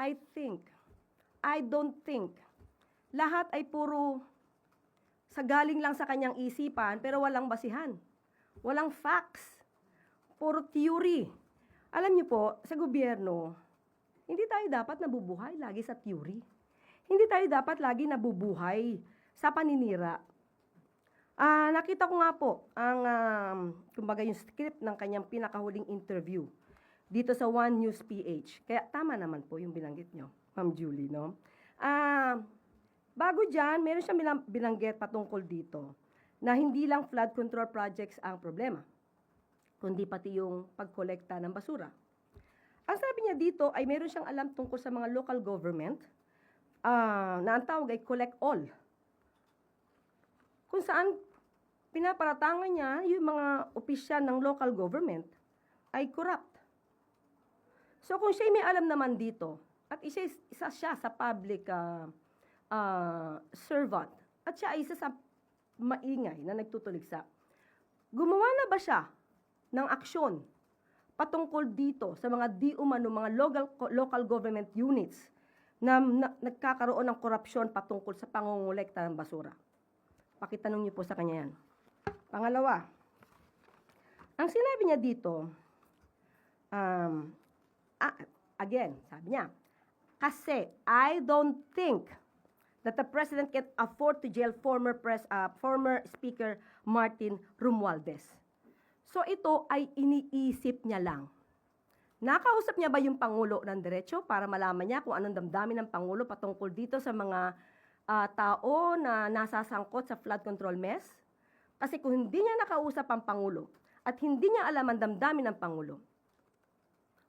I think, I don't think. Lahat ay puro sa galing lang sa kanyang isipan pero walang basihan. Walang facts. Puro theory. Alam niyo po, sa gobyerno, hindi tayo dapat nabubuhay lagi sa theory. Hindi tayo dapat lagi nabubuhay sa paninira. Nakita ko nga po ang, kumbaga yung script ng kanyang pinakahuling interview dito sa One News PH. Kaya tama naman po yung binanggit nyo, Ma'am Julie, no? Bago dyan, meron siyang binanggit patungkol dito na hindi lang flood control projects ang problema, kundi pati yung pagkolekta ng basura. Ang sabi niya dito ay meron siyang alam tungkol sa mga local government na ang tawag ay collect all. Kung saan pinaparatangan niya yung mga opisyal ng local government ay corrupt. So kung siya may alam naman dito, at isa siya sa public servant, at siya ay isa sa maingay na nagtutuligsa, gumawa na ba siya ng aksyon patungkol dito sa mga di umano mga local government units na nagkakaroon ng korupsyon patungkol sa pangongolekta ng basura? Pakitanong niyo po sa kanya yan. Pangalawa, ang sinabi niya dito, again, sabi niya, kasi I don't think that the President can afford to jail former Speaker Martin Romualdez. So ito ay iniisip niya lang. Nakausap niya ba yung Pangulo ng diretso para malaman niya kung anong damdamin ng Pangulo patungkol dito sa mga tao na nasasangkot sa flood control mess? Kasi kung hindi niya nakausap ang Pangulo at hindi niya alam ang damdamin ng Pangulo,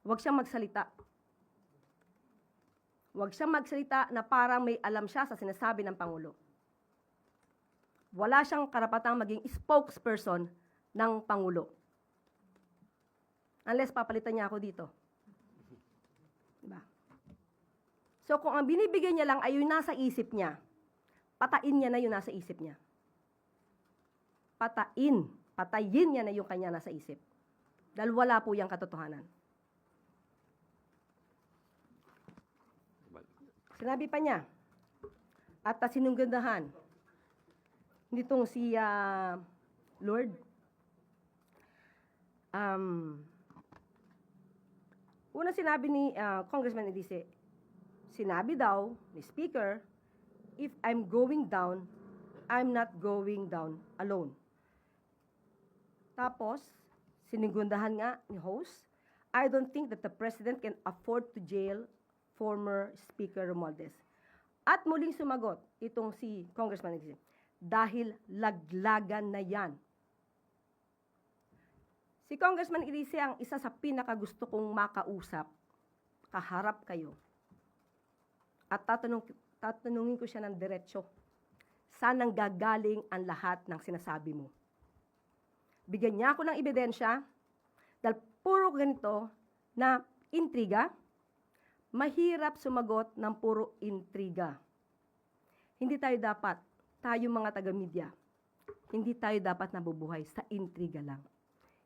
huwag siyang magsalita. Huwag siyang magsalita na parang may alam siya sa sinasabi ng Pangulo. Wala siyang karapatang maging spokesperson ng Pangulo. Unless papalitan niya ako dito. Diba? So kung ang binibigay niya lang ay yung nasa isip niya, patain niya na yung nasa isip niya. Patayin niya na yung kanya nasa isip. Dahil wala po yung katotohanan. Sinabi pa niya, at sinunggandahan, nitong si Lord, una sinabi ni Congressman Edice, sinabi daw ni Speaker, if I'm going down, I'm not going down alone. Tapos, sinunggandahan nga ni host, I don't think that the President can afford to jail former Speaker Romualdez. At muling sumagot itong si Congressman Edice, dahil laglagan na yan. Si Congressman Edice ang isa sa pinakagusto kong makausap, kaharap kayo. At tatanungin ko siya ng diretsyo, saan nang gagaling ang lahat ng sinasabi mo? Bigyan niya ako ng ebidensya, dahil puro ganito na intriga, mahirap sumagot ng puro intriga. Hindi tayo dapat, tayo mga taga-media, hindi tayo dapat nabubuhay sa intriga lang.